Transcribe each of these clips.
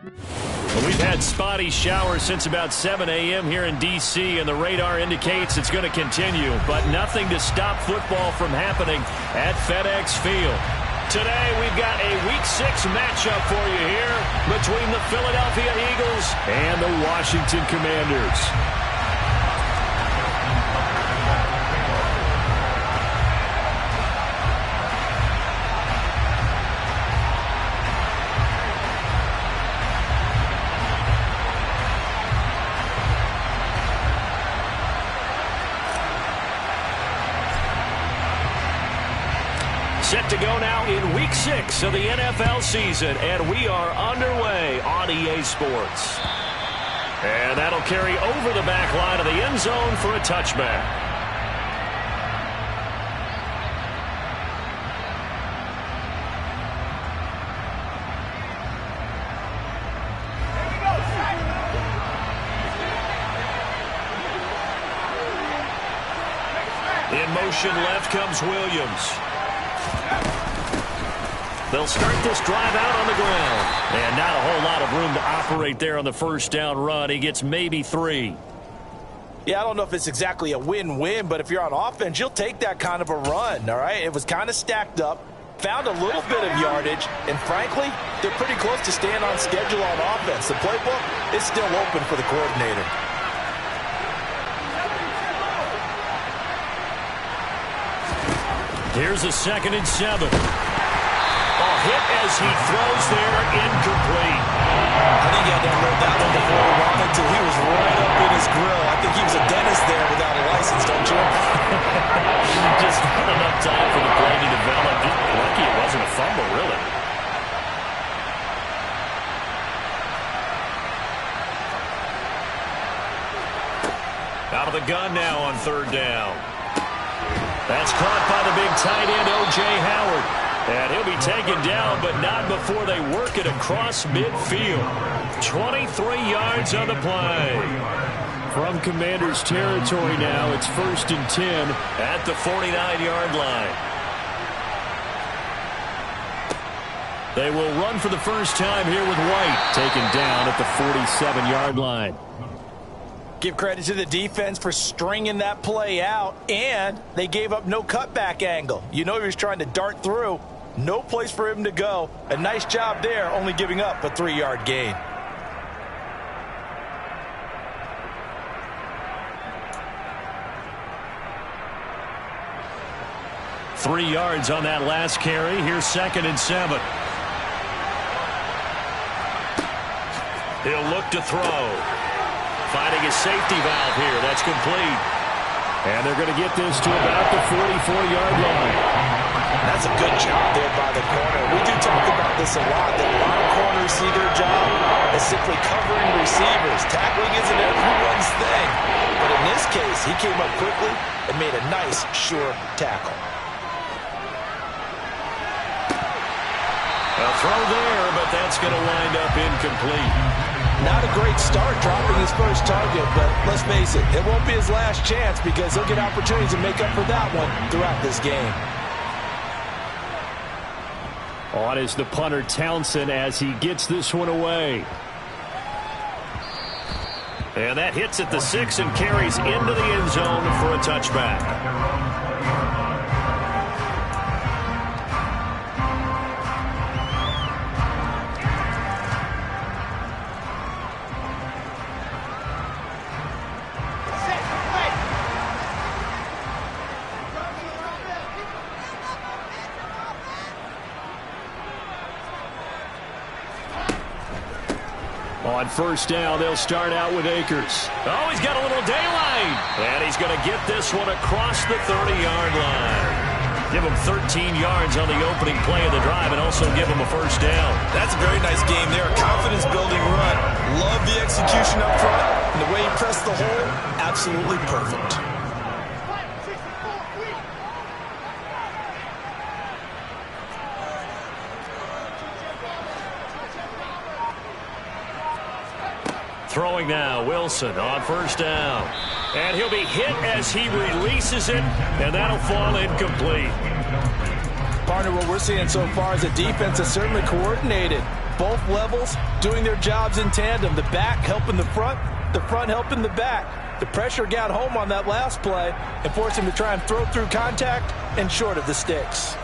Well, we've had spotty showers since about 7 a.m. here in D.C., and the radar indicates it's going to continue, but nothing to stop football from happening at FedEx Field. Today, we've got a Week 6 matchup for you here between the Philadelphia Eagles and the Washington Commanders. Set to go now in Week 6 of the NFL season, and we are underway on EA Sports. And that'll carry over the back line of the end zone for a touchback. In motion left comes Williams. They'll start this drive out on the ground. And not a whole lot of room to operate there on the first down run. He gets maybe 3. Yeah, I don't know if it's exactly a win-win, but if you're on offense, you'll take that kind of a run, all right? It was kind of stacked up, found a little bit of yardage, and frankly, they're pretty close to staying on schedule on offense. The playbook is still open for the coordinator. Here's a 2nd and 7. Hit as he throws there, incomplete. I think he had to unload that one before he wanted to. He was right up in his grill. I think he was a dentist there without a license, don't you? Just not enough time for the play to develop. Just lucky it wasn't a fumble, really. Out of the gun now on 3rd down. That's caught by the big tight end, O.J. Howard. And he'll be taken down, but not before they work it across midfield. 23 yards on the play. From Commanders territory now, it's 1st and 10 at the 49-yard line. They will run for the first time here with White, taken down at the 47-yard line. Give credit to the defense for stringing that play out, and they gave up no cutback angle. You know he was trying to dart through. No place for him to go. A nice job there, only giving up a 3-yard gain. Three yards on that last carry. Here's 2nd and 7. He'll look to throw. Finding a safety valve here. That's complete. And they're going to get this to about the 44-yard line. That's a good job there by the corner. We do talk about this a lot, that a lot of corners see their job as simply covering receivers. Tackling isn't everyone's thing. But in this case, he came up quickly and made a nice, sure tackle. A throw there, but that's going to wind up incomplete. Not a great start dropping his first target, but let's face it, it won't be his last chance because he'll get opportunities to make up for that one throughout this game. On is the punter Townsend as he gets this one away. And that hits at the 6 and carries into the end zone for a touchback. On first down, they'll start out with Akers. Oh, he's got a little daylight. And he's going to get this one across the 30-yard line. Give him 13 yards on the opening play of the drive and also give him a first down. That's a very nice game there. Confidence-building run. Love the execution up front. And the way he pressed the hole, absolutely perfect. Throwing now, Wilson on first down. And he'll be hit as he releases it, and that'll fall incomplete. Partner, what we're seeing so far is a defense that's certainly coordinated. Both levels doing their jobs in tandem. The back helping the front helping the back. The pressure got home on that last play and forced him to try and throw through contact and short of the sticks.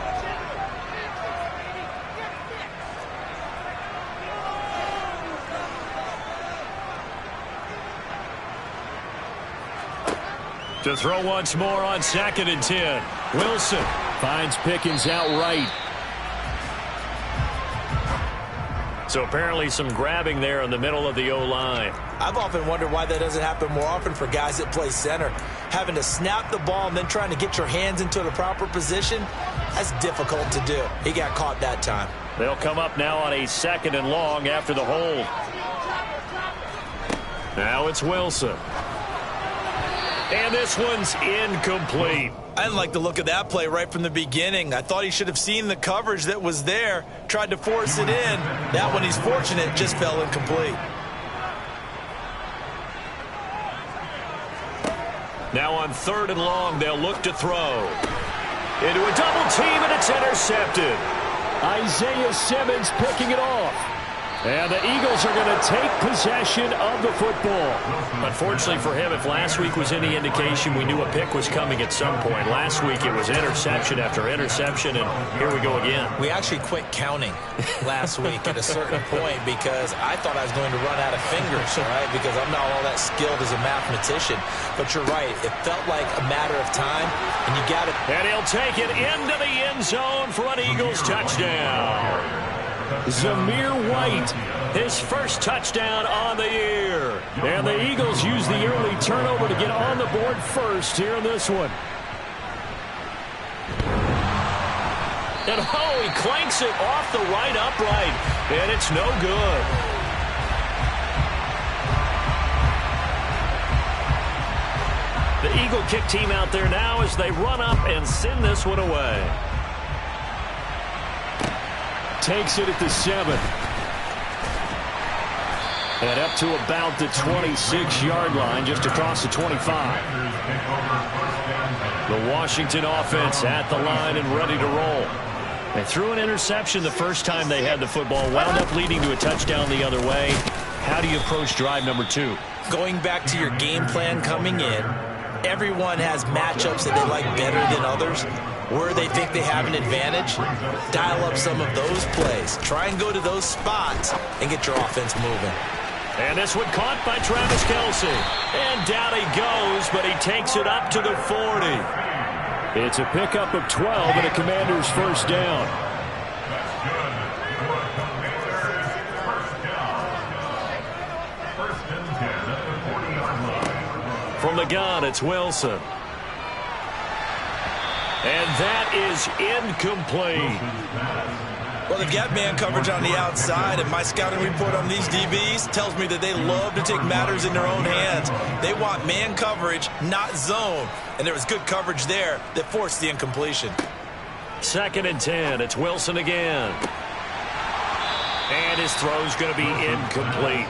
To throw once more on 2nd and 10. Wilson finds Pickens outright. So apparently some grabbing there in the middle of the O-line. I've often wondered why that doesn't happen more often for guys that play center. Having to snap the ball and then trying to get your hands into the proper position, that's difficult to do. He got caught that time. They'll come up now on a 2nd and long after the hold. Now it's Wilson. And this one's incomplete. I didn't like the look of that play right from the beginning. I thought he should have seen the coverage that was there, tried to force it in. That one, he's fortunate, just fell incomplete. Now on 3rd and long, they'll look to throw. Into a double team, and it's intercepted. Isaiah Simmons picking it off. And the Eagles are going to take possession of the football. Unfortunately for him, if last week was any indication, we knew a pick was coming at some point. Last week it was interception after interception, and here we go again. We actually quit counting last week at a certain point because I thought I was going to run out of fingers, right? Because I'm not all that skilled as a mathematician. But you're right. It felt like a matter of time, and you got it. And he'll take it into the end zone for an Eagles touchdown. Zamir White, his first touchdown on the year. And the Eagles use the early turnover to get on the board first here in this one. And oh, he clanks it off the right upright. And it's no good. The Eagle kick team out there now as they run up and send this one away. Takes it at the 7. And up to about the 26-yard line, just across the 25. The Washington offense at the line and ready to roll. They threw an interception the first time they had the football, wound up leading to a touchdown the other way. How do you approach drive number 2? Going back to your game plan coming in, everyone has matchups that they like better than others. Where they think they have an advantage, dial up some of those plays. Try and go to those spots and get your offense moving. And this one caught by Travis Kelce. And down he goes, but he takes it up to the 40. It's a pickup of 12 and a Commander's first down. From the gun, it's Wilson. And that is incomplete. Well, they've got man coverage on the outside, and my scouting report on these DBs tells me that they love to take matters in their own hands. They want man coverage, not zone. And there was good coverage there that forced the incompletion. 2nd and 10. It's Wilson again. And his throw's going to be incomplete.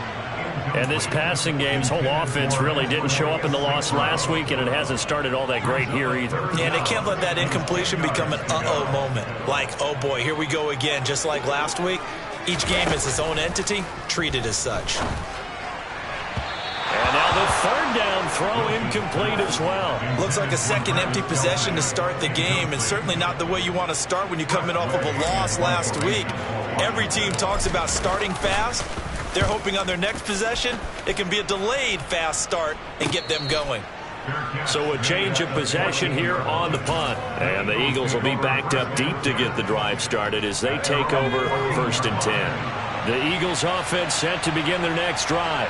And this passing game's whole offense really didn't show up in the loss last week, and it hasn't started all that great here either. Yeah, they can't let that incompletion become an uh-oh moment. Like, oh boy, here we go again, just like last week. Each game is its own entity, treated as such. And now the 3rd down throw incomplete as well. Looks like a second empty possession to start the game, and certainly not the way you want to start when you're coming off of a loss last week. Every team talks about starting fast. They're hoping on their next possession, it can be a delayed fast start and get them going. So a change of possession here on the punt. And the Eagles will be backed up deep to get the drive started as they take over 1st and 10. The Eagles offense set to begin their next drive.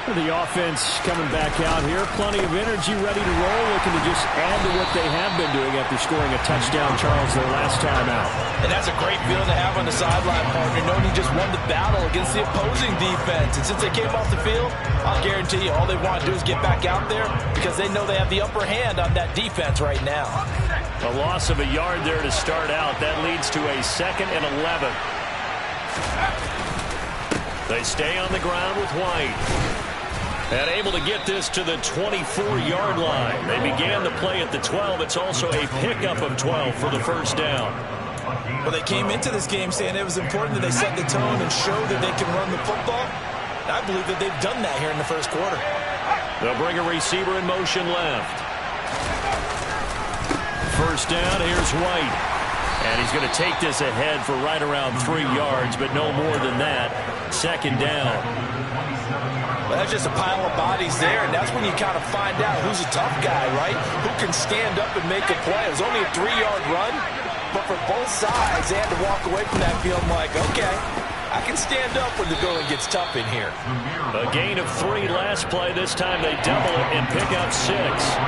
The offense coming back out here. Plenty of energy, ready to roll, looking to just add to what they have been doing after scoring a touchdown, Charles, their last time out. And that's a great feeling to have on the sideline, partner, knowing you just won the battle against the opposing defense. And since they came off the field, I'll guarantee you all they want to do is get back out there because they know they have the upper hand on that defense right now. A loss of a yard there to start out. That leads to a 2nd and 11. They stay on the ground with White. And able to get this to the 24-yard line. They began the play at the 12. It's also a pickup of 12 for the first down. Well, they came into this game saying it was important that they set the tone and show that they can run the football. I believe that they've done that here in the first quarter. They'll bring a receiver in motion left. First down, here's White. And he's going to take this ahead for right around 3 yards, but no more than that. Second down. Well, that's just a pile of bodies there, and that's when you kind of find out who's a tough guy, right? Who can stand up and make a play. It was only a 3-yard run, but for both sides, they had to walk away from that field like, okay, I can stand up when the going gets tough in here. A gain of 3 last play. This time they double it and pick up 6.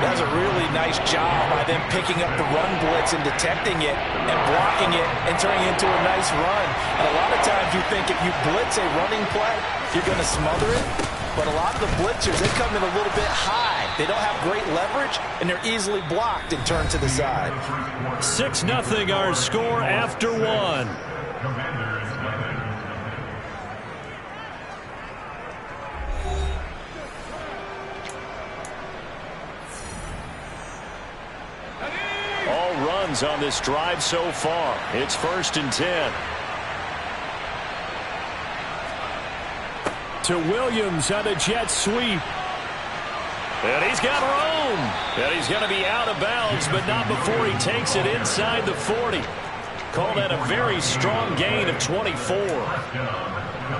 That was a really nice job by them picking up the run blitz and detecting it and blocking it and turning it into a nice run. And a lot of times you think if you blitz a running play, you're going to smother it. But a lot of the blitzers, they come in a little bit high. They don't have great leverage, and they're easily blocked and turned to the side. 6-0 our score after 1. All runs on this drive so far. It's 1st and 10. To Williams on a jet sweep. And he's got room. And he's going to be out of bounds, but not before he takes it inside the 40. Call that a very strong gain of 24.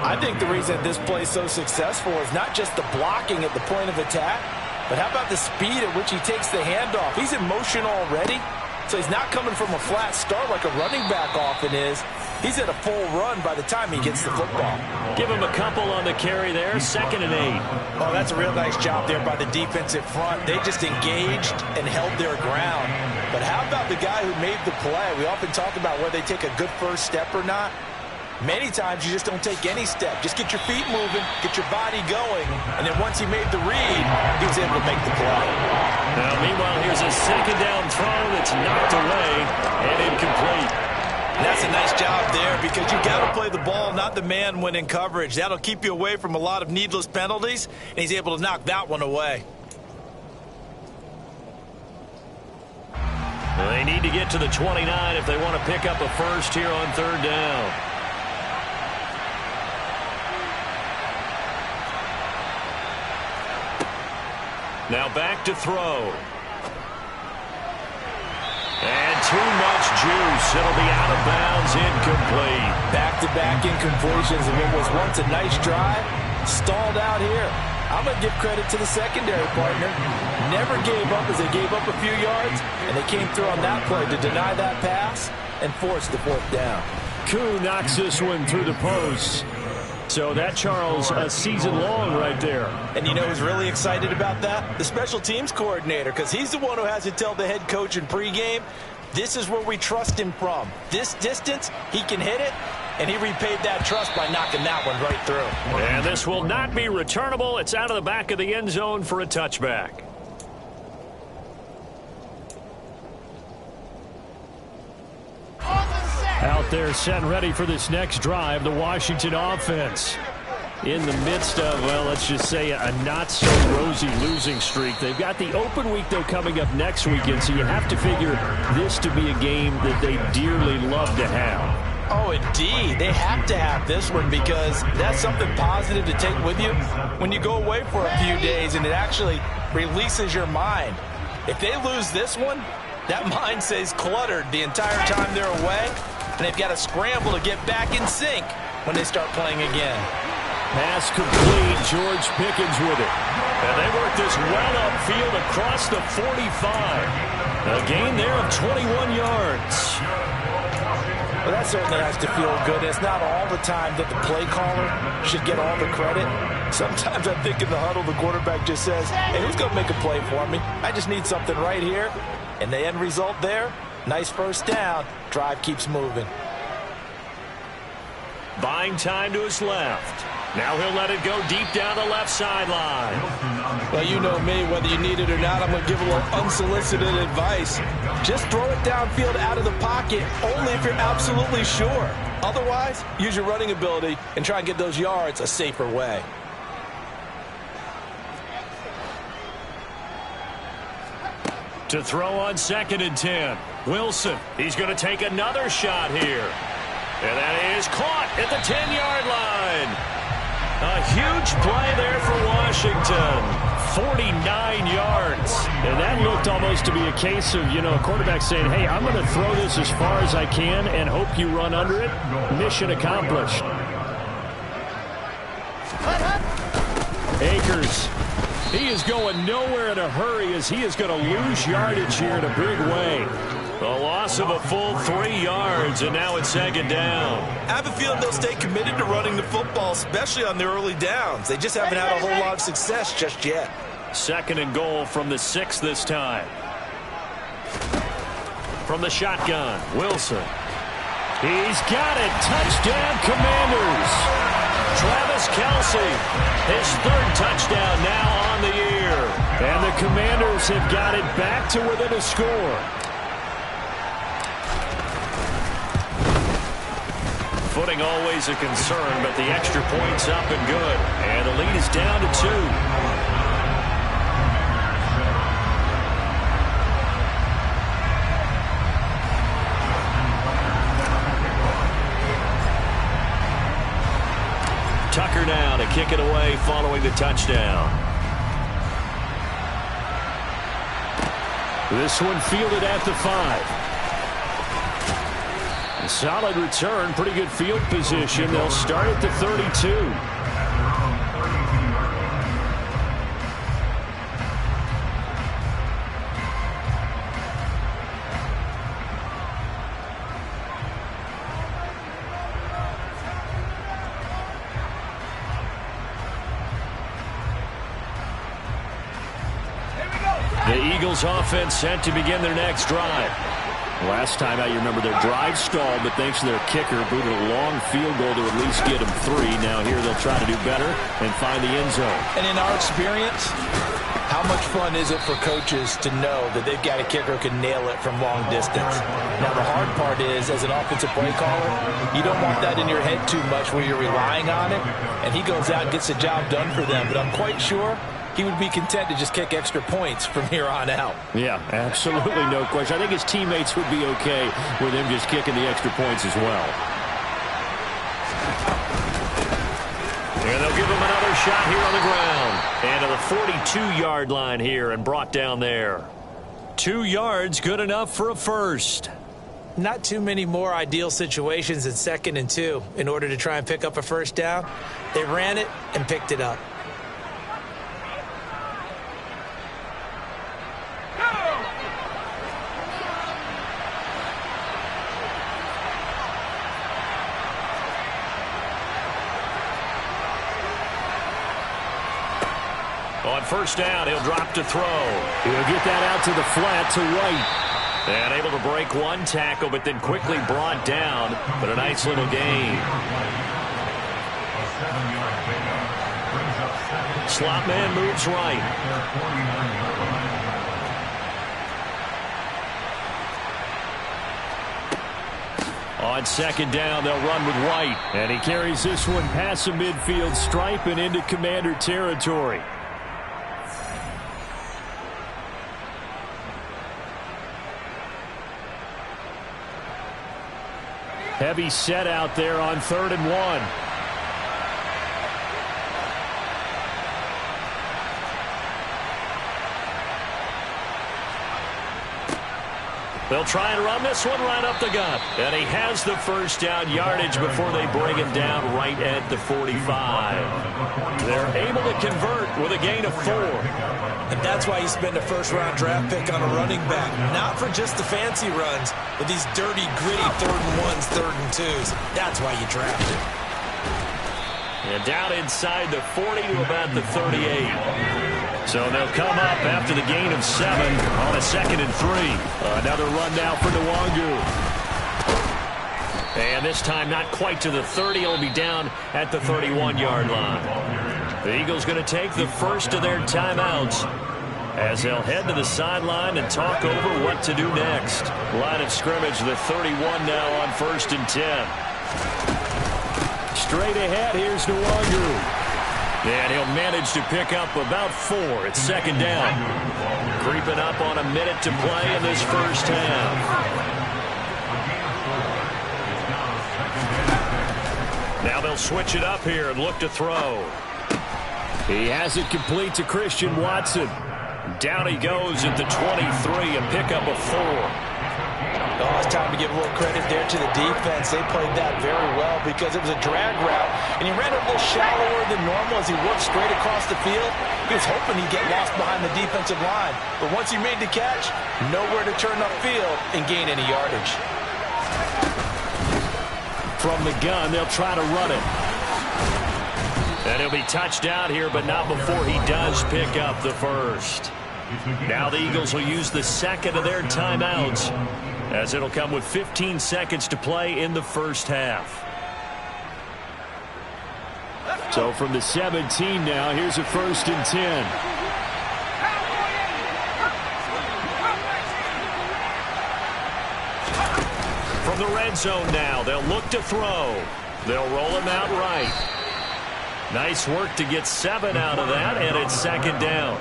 I think the reason this play is so successful is not just the blocking at the point of attack, but how about the speed at which he takes the handoff? He's in motion already, so he's not coming from a flat start like a running back often is. He's at a full run by the time he gets the football. Give him a couple on the carry there, 2nd and 8. Oh, that's a real nice job there by the defensive front. They just engaged and held their ground. But how about the guy who made the play? We often talk about whether they take a good first step or not. Many times you just don't take any step. Just get your feet moving, get your body going, and then once he made the read, he was able to make the play. Now, meanwhile, here's a 2nd down throw that's knocked away and incomplete. And that's a nice job there because you got to play the ball, not the man when in coverage. That'll keep you away from a lot of needless penalties, and he's able to knock that one away. Well, they need to get to the 29 if they want to pick up a first here on 3rd down. Now back to throw. And too much juice. It'll be out of bounds, incomplete. Back-to-back incompletions, and it was once a nice drive, stalled out here. I'm going to give credit to the secondary partner. Never gave up as they gave up a few yards, and they came through on that play to deny that pass and force the 4th down. Koo knocks this one through the post. So that, Charles, a season long right there. And you know who's really excited about that? The special teams coordinator, because he's the one who has to tell the head coach in pregame, this is where we trust him from. This distance, he can hit it, and he repaid that trust by knocking that one right through. And this will not be returnable. It's out of the back of the end zone for a touchback. Out there set and ready for this next drive, the Washington offense. In the midst of, well, let's just say a not-so-rosy losing streak. They've got the open week, though, coming up next weekend, so you have to figure this to be a game that they dearly love to have. Oh, indeed. They have to have this one because that's something positive to take with you when you go away for a few days, and it actually releases your mind. If they lose this one, that mind stays cluttered the entire time they're away, and they've got to scramble to get back in sync when they start playing again. Pass complete. George Pickens with it. And they work this well upfield across the 45. A gain there of 21 yards. Well, that certainly has to feel good. It's not all the time that the play caller should get all the credit. Sometimes I think in the huddle, the quarterback just says, hey, who's going to make a play for me? I just need something right here. And the end result there, nice first down. Drive keeps moving. Buying time to his left. Now he'll let it go deep down the left sideline. Well, you know me, whether you need it or not, I'm going to give a little unsolicited advice. Just throw it downfield out of the pocket, only if you're absolutely sure. Otherwise, use your running ability and try and get those yards a safer way. To throw on 2nd and 10. Wilson, he's going to take another shot here. And that is caught at the 10-yard line. A huge play there for Washington. 49 yards. And that looked almost to be a case of, a quarterback saying, hey, I'm going to throw this as far as I can and hope you run under it. Mission accomplished. Akers. He is going nowhere in a hurry as he is going to lose yardage here in a big way. A loss of a full 3 yards, and now it's 2nd down. I have a feeling they'll stay committed to running the football, especially on their early downs. They just haven't had a whole lot of success just yet. 2nd and goal from the 6 this time. From the shotgun, Wilson. He's got it. Touchdown, Commanders. Travis Kelce, his 3rd touchdown now on the year. And the Commanders have got it back to within a score. Footing always a concern, but the extra point's up and good. And the lead is down to 2. Tucker now to kick it away following the touchdown. This one fielded at the 5. A solid return, pretty good field position. They'll start at the 32. The Eagles offense set to begin their next drive. Last time out, you remember their drive stalled, but thanks to their kicker, booted a long field goal to at least get them 3. Now here they'll try to do better and find the end zone. And in our experience, how much fun is it for coaches to know that they've got a kicker who can nail it from long distance? Now the hard part is, as an offensive play caller, you don't want that in your head too much where you're relying on it, and he goes out and gets the job done for them. But I'm quite sure he would be content to just kick extra points from here on out. Yeah, absolutely no question. I think his teammates would be okay with him just kicking the extra points as well. And they'll give him another shot here on the ground. And to the 42-yard line here and brought down there. 2 yards, good enough for a first. Not too many more ideal situations than 2nd and 2 in order to try and pick up a first down. They ran it and picked it up. On first down, he'll drop to throw. He'll get that out to the flat to White. And able to break one tackle, but then quickly brought down. But a nice little gain. Slot man moves right. On 2nd down, they'll run with White. And he carries this one past the midfield stripe and into Commander territory. Heavy set out there on 3rd and 1. They'll try and run this one right up the gut. And he has the first down yardage before they bring him down right at the 45. They're able to convert with a gain of 4. And that's why you spend a first-round draft pick on a running back. Not for just the fancy runs, but these dirty, gritty 3rd and 1s, 3rd and 2s. That's why you draft him. And down inside the 40 to about the 38. So they'll come up after the gain of 7 on a 2nd and 3. Another run now for Nwangu. And this time not quite to the 30. He'll be down at the 31-yard line. The Eagles going to take the first of their timeouts as they'll head to the sideline and talk over what to do next. Line of scrimmage, the 31 now on 1st and 10. Straight ahead, here's Nwangu. And he'll manage to pick up about 4 at second down. Creeping up on a minute to play in this first half. Now they'll switch it up here and look to throw. He has it complete to Christian Watson. Down he goes at the 23, a pickup of 4. Oh, it's time to give a little credit there to the defense. They played that very well because it was a drag route, and he ran it a little shallower than normal as he worked straight across the field. He was hoping he'd get lost behind the defensive line, but once he made the catch, nowhere to turn upfield and gain any yardage. From the gun, they'll try to run it. And he'll be touched down here, but not before he does pick up the first. Now the Eagles will use the second of their timeouts, as it'll come with 15 seconds to play in the first half. So from the 17 now, here's a 1st and 10. From the red zone now, they'll look to throw. They'll roll him out right. Nice work to get 7 out of that, and it's second down.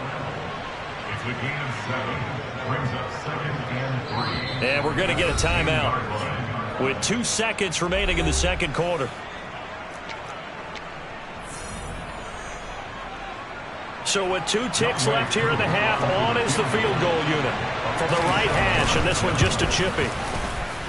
It's a gain of 7. Brings up 2nd and 3. And we're going to get a timeout with 2 seconds remaining in the second quarter. So with 2 ticks left here in the half, on is the field goal unit from the right hash, and this one just a chippy.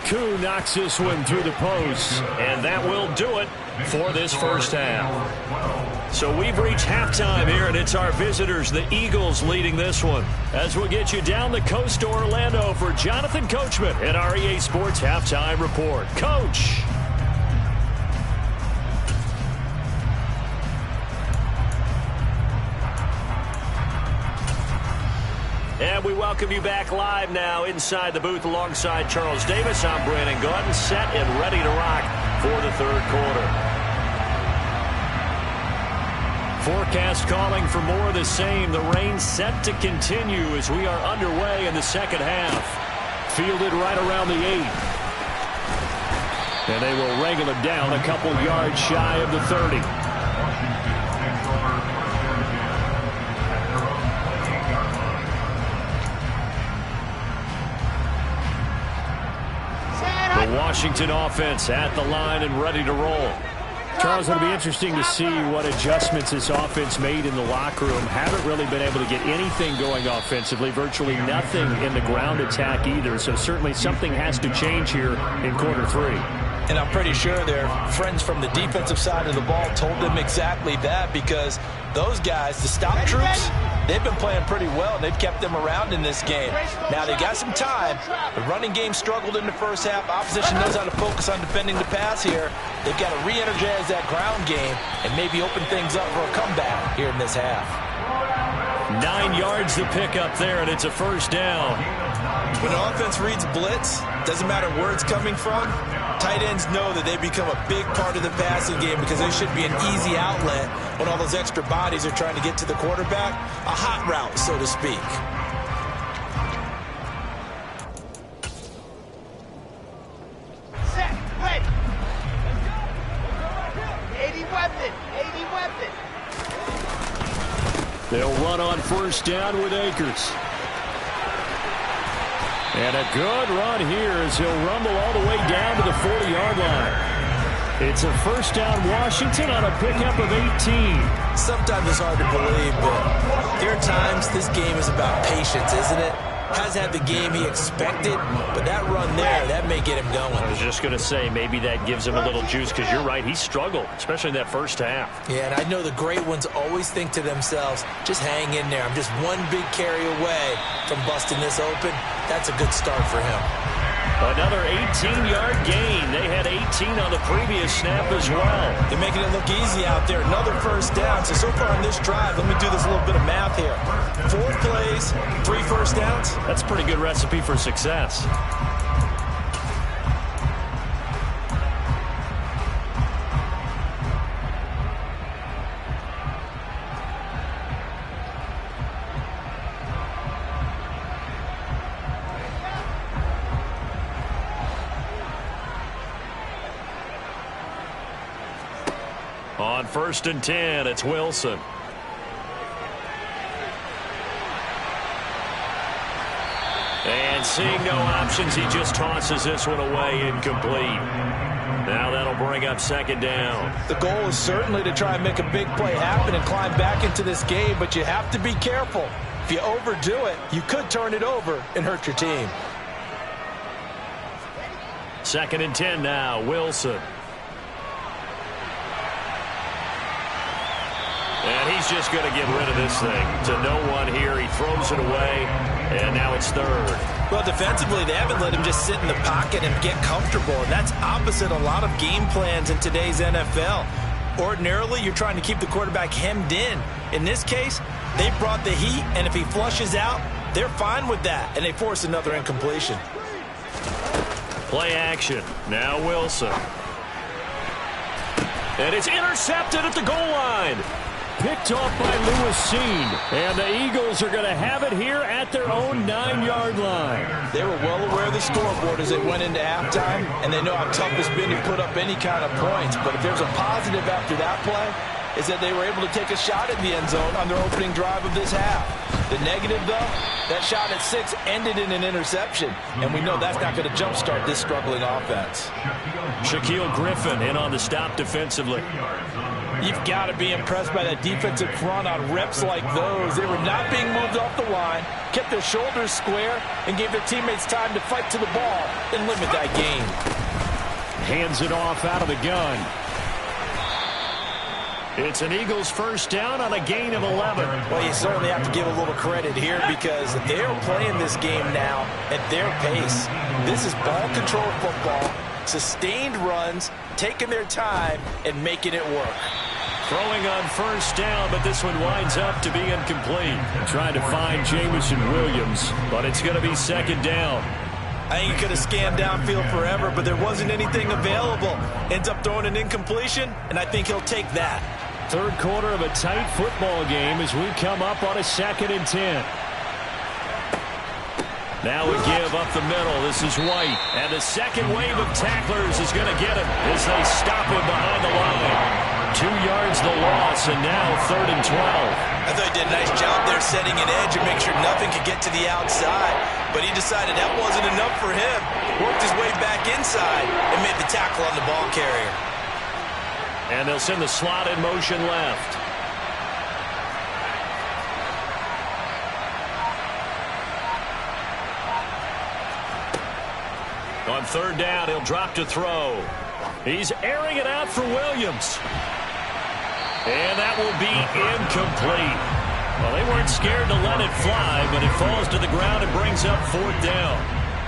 Koo knocks this one through the post, and that will do it for this first half. So we've reached halftime here, and it's our visitors, the Eagles, leading this one. As we'll get you down the coast to Orlando for Jonathan Coachman at our EA Sports Halftime Report. Coach. And we welcome you back live now inside the booth alongside Charles Davis. I'm Brandon Gaudin, set and ready to rock for the third quarter. Forecast calling for more of the same. The rain set to continue as we are underway in the second half. Fielded right around the 8. And they will wrangle him down a couple yards shy of the 30. The Washington offense at the line and ready to roll. Charles, it'll be interesting to see what adjustments this offense made in the locker room. Haven't really been able to get anything going offensively, virtually nothing in the ground attack either. So certainly something has to change here in quarter 3. And I'm pretty sure their friends from the defensive side of the ball told them exactly that, because those guys, the stop troops, they've been playing pretty well, and they've kept them around in this game. Now, they got some time. The running game struggled in the first half. Opposition knows how to focus on defending the pass here. They've got to re-energize that ground game and maybe open things up for a comeback here in this half. 9 yards to pick up there, and it's a first down. When the offense reads blitz, doesn't matter where it's coming from, tight ends know that they become a big part of the passing game because they should be an easy outlet when all those extra bodies are trying to get to the quarterback. A hot route, so to speak. Set, ready. 80 weapon, 80 weapon. They'll run on first down with Akers. And a good run here as he'll rumble all the way down to the 40-yard line. It's a first down Washington on a pickup of 18. Sometimes it's hard to believe, but there are times this game is about patience, isn't it? Hasn't had the game he expected, but that run there, that may get him going. I was just going to say, maybe that gives him a little juice, because you're right, he struggled, especially in that first half. Yeah, and I know the great ones always think to themselves, just hang in there. I'm just one big carry away from busting this open. That's a good start for him. Another 18-yard gain. They had 18 on the previous snap as well. They're making it look easy out there. Another first down. So far on this drive, let me do this little bit of math here. 4 plays, 3 first downs. That's a pretty good recipe for success. On 1st and 10, it's Wilson. And seeing no options, he just tosses this one away, incomplete. Now that'll bring up 2nd down. The goal is certainly to try and make a big play happen and climb back into this game, but you have to be careful. If you overdo it, you could turn it over and hurt your team. 2nd and 10 now, Wilson. And he's just going to get rid of this thing. To no one here, he throws it away, and now it's 3rd. Well, defensively, they haven't let him just sit in the pocket and get comfortable, and that's opposite a lot of game plans in today's NFL. Ordinarily, you're trying to keep the quarterback hemmed in. In this case, they brought the heat, and if he flushes out, they're fine with that, and they force another incompletion. Play action. Now Wilson. And it's intercepted at the goal line. Picked off by Lewis Cine. And the Eagles are going to have it here at their own 9-yard line. They were well aware of the scoreboard as they went into halftime, and they know how tough it's been to put up any kind of points. But if there's a positive after that play, is that they were able to take a shot at the end zone on their opening drive of this half. The negative, though, that shot at 6 ended in an interception, and we know that's not going to jumpstart this struggling offense. Shaquille Griffin in on the stop defensively. You've got to be impressed by that defensive front on reps like those. They were not being moved off the line, kept their shoulders square, and gave their teammates time to fight to the ball and limit that gain. Hands it off out of the gun. It's an Eagles 1st down on a gain of 11. Well, you certainly have to give a little credit here because they're playing this game now at their pace. This is ball control football, sustained runs, taking their time, and making it work. Throwing on 1st down, but this one winds up to be incomplete. Trying to find Jameson Williams, but it's going to be 2nd down. I think he could have scanned downfield forever, but there wasn't anything available. Ends up throwing an incompletion, and I think he'll take that. 3rd quarter of a tight football game as we come up on a 2nd and 10. Now we give up the middle. This is White. And the second wave of tacklers is going to get him as they stop him behind the line. 2 yards the loss, and now 3rd and 12. I thought he did a nice job there setting an edge and make sure nothing could get to the outside. But he decided that wasn't enough for him. Worked his way back inside and made the tackle on the ball carrier. And they'll send the slot in motion left. On 3rd down, he'll drop to throw. He's airing it out for Williams. And that will be incomplete. Well, they weren't scared to let it fly, but it falls to the ground and brings up 4th down.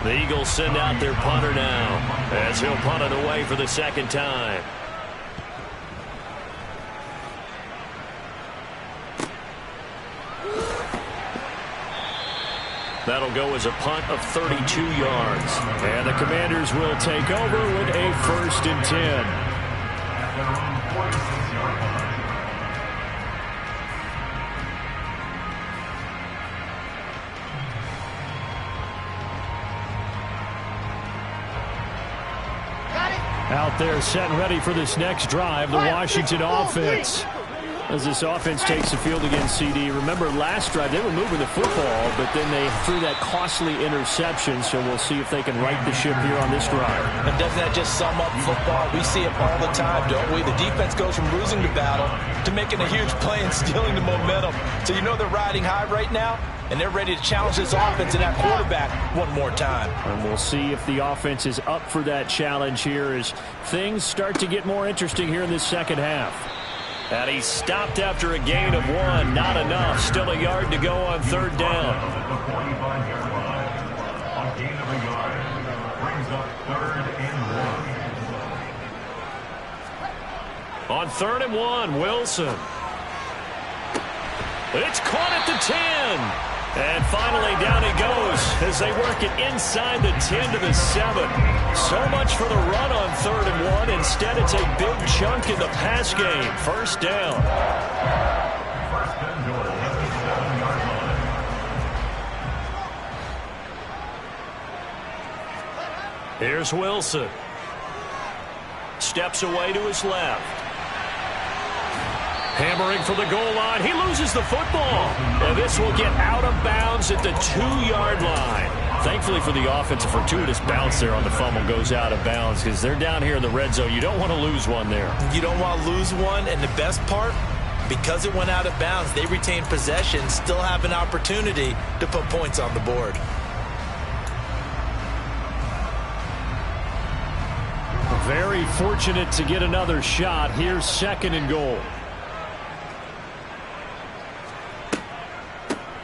The Eagles send out their punter now as he'll punt it away for the 2nd time. That'll go as a punt of 32 yards. And the Commanders will take over with a 1st and 10. Out there set and ready for this next drive, the Washington offense. As this offense takes the field against CD. Remember last drive, they were moving the football, but then they threw that costly interception, so we'll see if they can right the ship here on this drive. And doesn't that just sum up football? We see it all the time, don't we? The defense goes from losing the battle to making a huge play and stealing the momentum. So you know they're riding high right now, and they're ready to challenge this offense and that quarterback one more time. And we'll see if the offense is up for that challenge here as things start to get more interesting here in this 2nd half. And he stopped after a gain of 1. Not enough. Still a yard to go on 3rd down. On 3rd and 1, Wilson. It's caught at the 10. And finally down he goes as they work it inside the 10 to the 7. So much for the run on 3rd and 1. Instead, it's a big chunk in the pass game. 1st down. Here's Wilson. Steps away to his left. Hammering for the goal line. He loses the football. And this will get out of bounds at the 2-yard line. Thankfully for the offense, a fortuitous bounce there on the fumble goes out of bounds because they're down here in the red zone. You don't want to lose one there. You don't want to lose one, and the best part, because it went out of bounds, they retain possession, still have an opportunity to put points on the board. Very fortunate to get another shot. Here's 2nd and goal.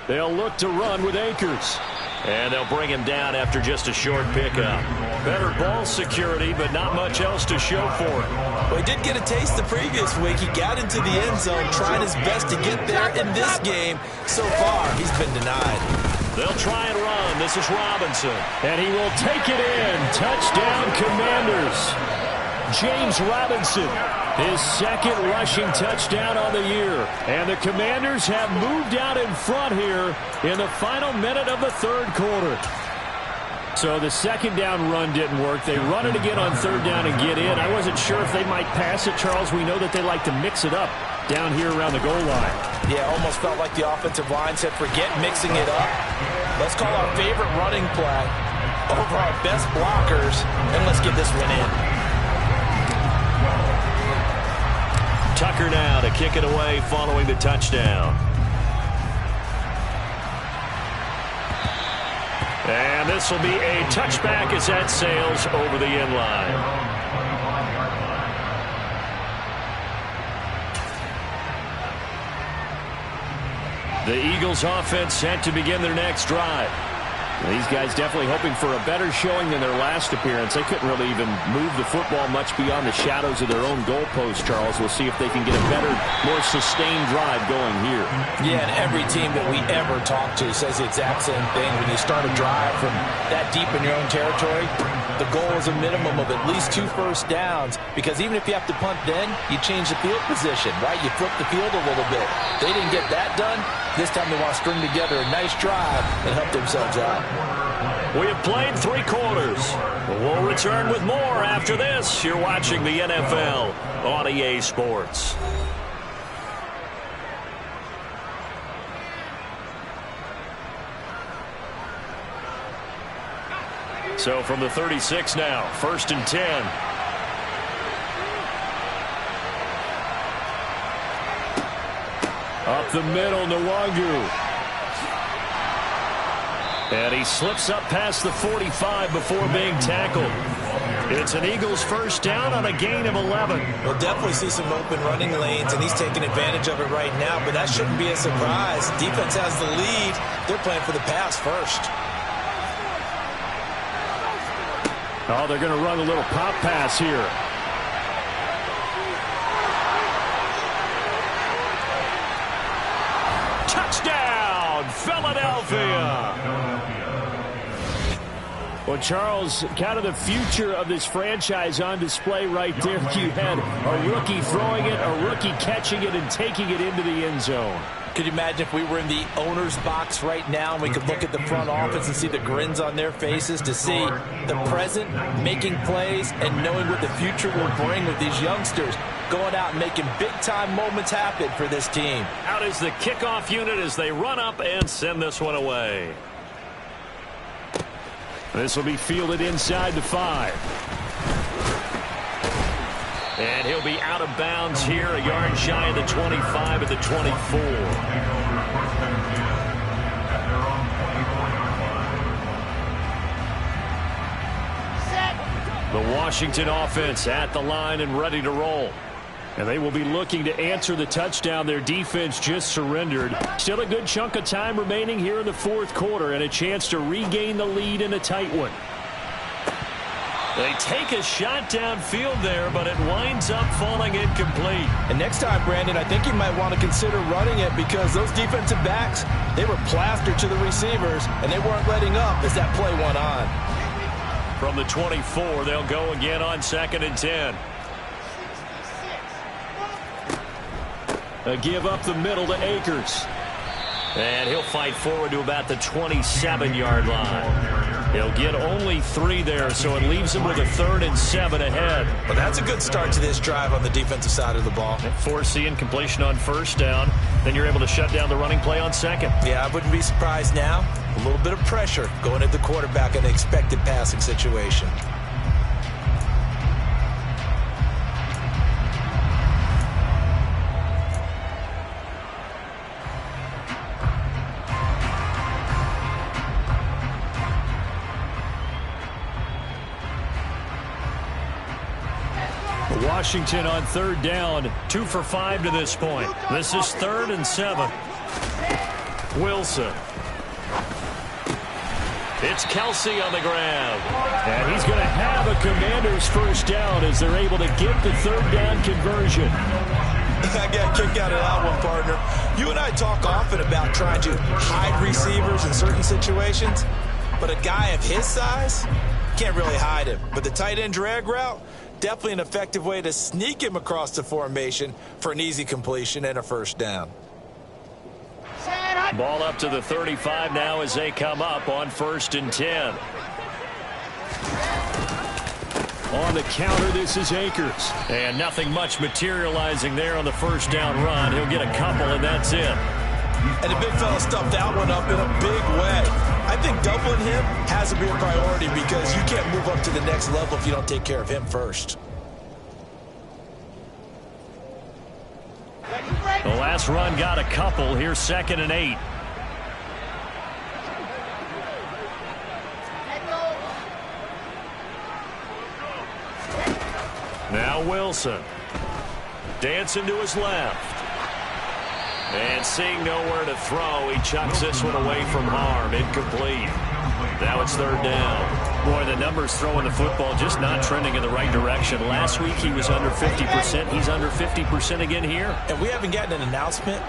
They'll look to run with Akers. And they'll bring him down after just a short pickup. Better ball security, but not much else to show for it. Well, he did get a taste the previous week. He got into the end zone, trying his best to get there. In this game, so far, he's been denied. They'll try and run. This is Robinson. And he will take it in. Touchdown, Commanders. James Robinson, his 2nd rushing touchdown on the year. And the Commanders have moved out in front here in the final minute of the 3rd quarter. So the 2nd down run didn't work. They run it again on 3rd down and get in. I wasn't sure if they might pass it, Charles. We know that they like to mix it up down here around the goal line. Yeah, almost felt like the offensive line said, forget mixing it up. Let's call our favorite running play over our best blockers, and let's get this one in. Tucker now to kick it away following the touchdown. And this will be a touchback as that sails over the end line. The Eagles offense set to begin their next drive. These guys definitely hoping for a better showing than their last appearance. They couldn't really even move the football much beyond the shadows of their own goalpost, Charles. We'll see if they can get a better, more sustained drive going here. Yeah, and every team that we ever talk to says the exact same thing. When you start a drive from that deep in your own territory, the goal is a minimum of at least 2 first downs, because even if you have to punt then, you change the field position, right? You flip the field a little bit. They didn't get that done. This time they want to string together a nice drive and help themselves out. We have played 3 quarters. We'll return with more after this. You're watching the NFL on EA Sports. So from the 36 now, 1st and 10. Up the middle, Nwangu. And he slips up past the 45 before being tackled. It's an Eagles first down on a gain of 11. We'll definitely see some open running lanes, and he's taking advantage of it right now, but that shouldn't be a surprise. Defense has the lead. They're playing for the pass first. Oh, they're going to run a little pop pass here. Touchdown, Philadelphia! Well, Charles, kind of the future of this franchise on display right there. You had a rookie throwing it, a rookie catching it, and taking it into the end zone. Could you imagine if we were in the owner's box right now and we could look at the front office and see the grins on their faces, to see the present making plays and knowing what the future will bring with these youngsters going out and making big-time moments happen for this team. Out is the kickoff unit as they run up and send this one away. This will be fielded inside the 5. And he'll be out of bounds here, a yard shy of the 25 at the 24. The Washington offense at the line and ready to roll. And they will be looking to answer the touchdown their defense just surrendered. Still a good chunk of time remaining here in the 4th quarter and a chance to regain the lead in a tight one. They take a shot downfield there, but it winds up falling incomplete. And next time, Brandon, I think you might want to consider running it, because those defensive backs, they were plastered to the receivers, and they weren't letting up as that play went on. From the 24, they'll go again on 2nd and 10. A give up the middle to Akers. And he'll fight forward to about the 27-yard line. He'll get only 3 there, so it leaves him with a 3rd and 7 ahead. But that's a good start to this drive on the defensive side of the ball. Force the incompletion on 1st down. Then you're able to shut down the running play on 2nd. Yeah, I wouldn't be surprised now. A little bit of pressure going at the quarterback in an expected passing situation. Washington on 3rd down, 2 for 5 to this point. This is 3rd and 7. Wilson. It's Kelsey on the ground. And he's going to have a Commanders 1st down as they're able to get the 3rd down conversion. I got a kick out of that one, partner. You and I talk often about trying to hide receivers in certain situations, but a guy of his size can't really hide him. But the tight end drag route, definitely an effective way to sneak him across the formation for an easy completion and a 1st down. Ball up to the 35 now as they come up on 1st and 10. On the counter, this is Akers. And nothing much materializing there on the 1st down run. He'll get a couple, and that's it. And the big fella stuffed that one up in a big way. I think doubling him has to be a priority because you can't move up to the next level if you don't take care of him first. The last run got a couple. Here's 2nd and 8. Now Wilson. Dancing to his left. And seeing nowhere to throw, he chucks this one away from harm. Incomplete. Now it's 3rd down. Boy, the numbers throwing the football just not trending in the right direction. Last week he was under 50%. He's under 50% again here. And we haven't gotten an announcement,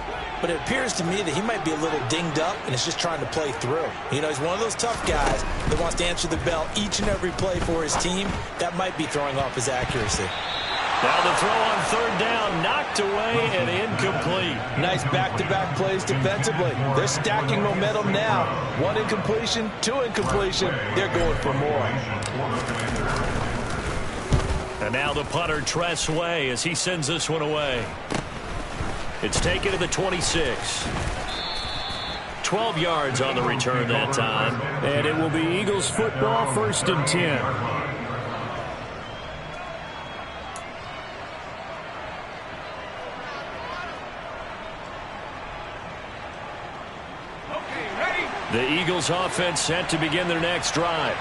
but it appears to me that he might be a little dinged up and is just trying to play through. You know, he's one of those tough guys that wants to answer the bell each and every play for his team. That might be throwing off his accuracy. Now the throw on 3rd down, knocked away and incomplete. Nice back-to-back plays defensively. They're stacking momentum now. 1 incompletion, 2 incompletion. They're going for more. And now the punter, Tress Way, as he sends this one away. It's taken to the 26. 12 yards on the return that time. And it will be Eagles football, 1st and 10. The Eagles offense set to begin their next drive.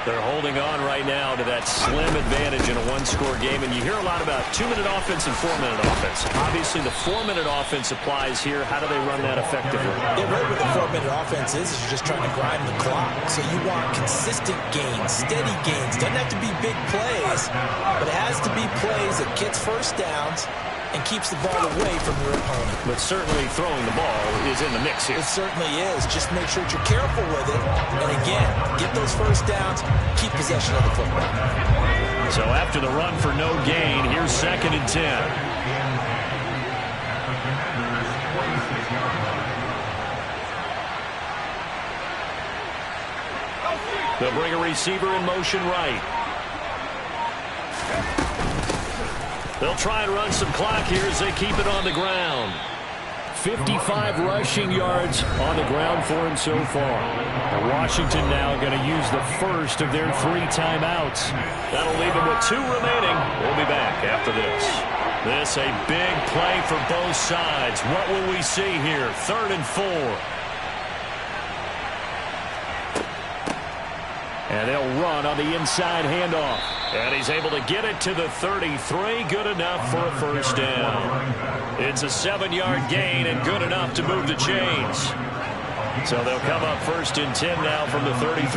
They're holding on right now to that slim advantage in a 1-score game. And you hear a lot about 2-minute offense and 4-minute offense. Obviously, the 4-minute offense applies here. How do they run that effectively? Yeah, right where the 4-minute offense is you're just trying to grind the clock. So you want consistent gains, steady gains. Doesn't have to be big plays, but it has to be plays that gets 1st downs and keeps the ball away from your opponent. But certainly throwing the ball is in the mix here. It certainly is. Just make sure that you're careful with it. And again, get those 1st downs, keep possession of the football. So after the run for no gain, here's 2nd and 10. They'll bring a receiver in motion right. They'll try and run some clock here as they keep it on the ground. 55 rushing yards on the ground for him so far. Washington now going to use the 1st of their 3 timeouts. That'll leave them with 2 remaining. We'll be back after this. This a big play for both sides. What will we see here? 3rd and 4. And they'll run on the inside handoff. And he's able to get it to the 33. Good enough for a 1st down. It's a 7-yard gain and good enough to move the chains. So they'll come up 1st and 10 now from the 33.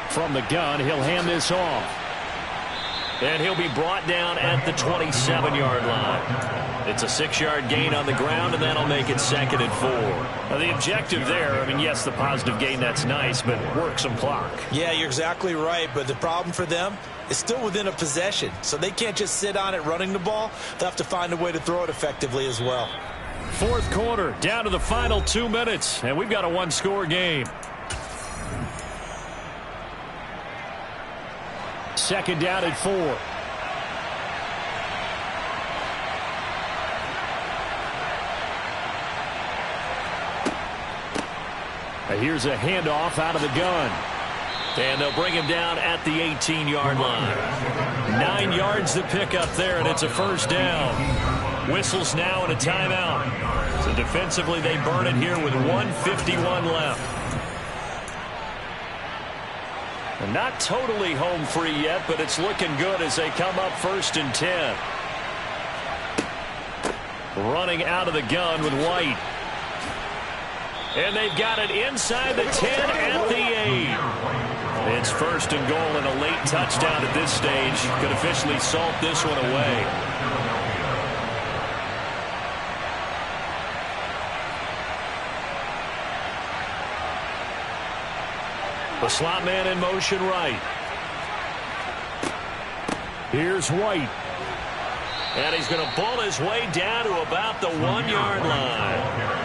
From the gun, he'll hand this off. And he'll be brought down at the 27-yard line. It's a 6-yard gain on the ground, and that'll make it 2nd and 4. Now, the objective there, I mean, yes, the positive gain, that's nice, but work some clock. Yeah, you're exactly right, but the problem for them is still within a possession, so they can't just sit on it running the ball. They'll have to find a way to throw it effectively as well. 4th quarter, down to the final 2 minutes, and we've got a one-score game. 2nd down at 4. Here's a handoff out of the gun. And they'll bring him down at the 18-yard line. 9 yards to pick up there, and it's a 1st down. Whistles now and a timeout. So defensively, they burn it here with 1:51 left. And not totally home free yet, but it's looking good as they come up 1st and 10. Running out of the gun with White. And they've got it inside the 10 at the 8. It's 1st and goal, and a late touchdown at this stage could officially salt this one away. The slot man in motion right. Here's White. And he's going to bull his way down to about the 1-yard line.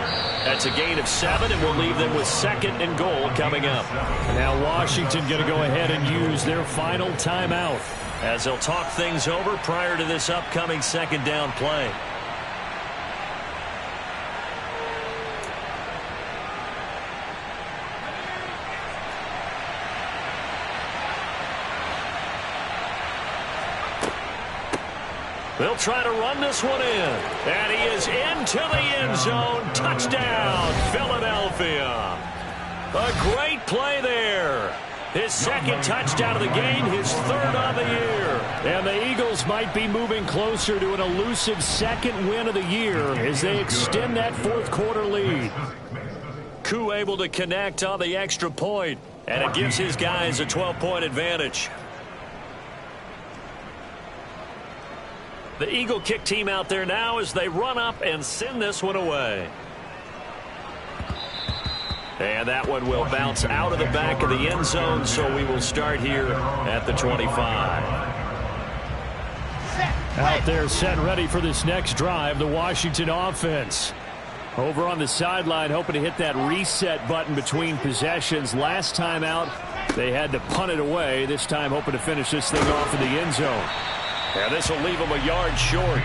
That's a gain of 7, and we'll leave them with 2nd and goal coming up. Now Washington going to go ahead and use their final timeout as they'll talk things over prior to this upcoming 2nd down play. They'll try to run this one in. And he is into the end zone. Touchdown, Philadelphia. A great play there. His 2nd touchdown of the game, his 3rd of the year. And the Eagles might be moving closer to an elusive 2nd win of the year as they extend that 4th quarter lead. Koo able to connect on the extra point, and it gives his guys a 12-point advantage. The Eagle kick team out there now as they run up and send this one away. And that one will bounce out of the back of the end zone, so we will start here at the 25. Out there set ready for this next drive, the Washington offense. Over on the sideline, hoping to hit that reset button between possessions. Last time out, they had to punt it away. This time, hoping to finish this thing off in the end zone. And this will leave them a yard short.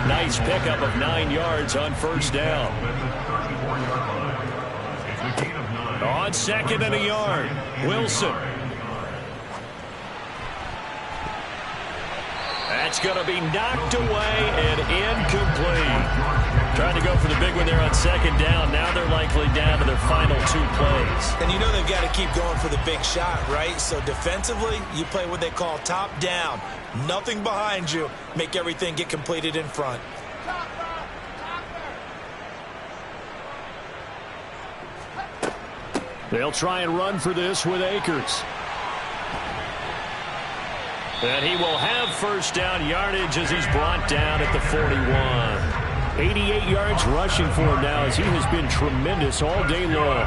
Nice pickup of 9 yards on 1st down. On 2nd and a yard, Wilson. That's going to be knocked away and incomplete. Trying to go for the big one there on 2nd down. Now they're likely down to their final 2 plays. And you know they've got to keep going for the big shot, right? So defensively, you play what they call top down. Nothing behind you. Make everything get completed in front. They'll try and run for this with Akers. And he will have 1st down yardage as he's brought down at the 41. 88 yards rushing for him now as he has been tremendous all day long.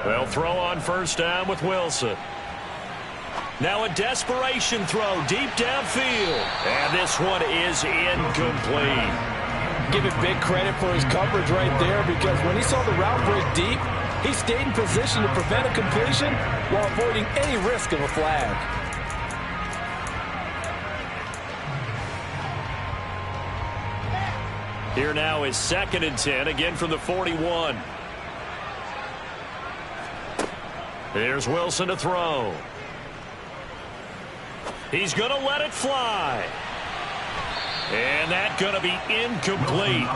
They'll throw on 1st down with Wilson. Now a desperation throw deep downfield. And this one is incomplete. Give it big credit for his coverage right there, because when he saw the route break deep, he stayed in position to prevent a completion while avoiding any risk of a flag. Here now is 2nd and 10, again from the 41. Here's Wilson to throw. He's going to let it fly. And that's going to be incomplete.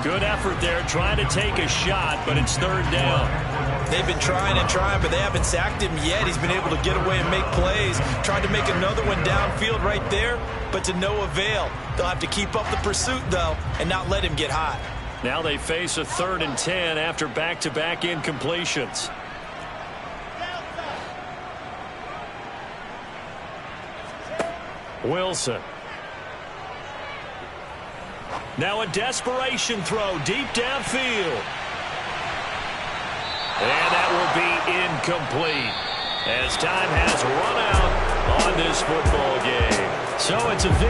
Good effort there, trying to take a shot, but it's 3rd down. They've been trying and trying, but they haven't sacked him yet. He's been able to get away and make plays. Tried to make another one downfield right there, but to no avail. They'll have to keep up the pursuit, though, and not let him get hot. Now they face a 3rd and 10 after back-to-back incompletions. Wilson. Now a desperation throw deep downfield. And that will be incomplete as time has run out on this football game. So it's a victory.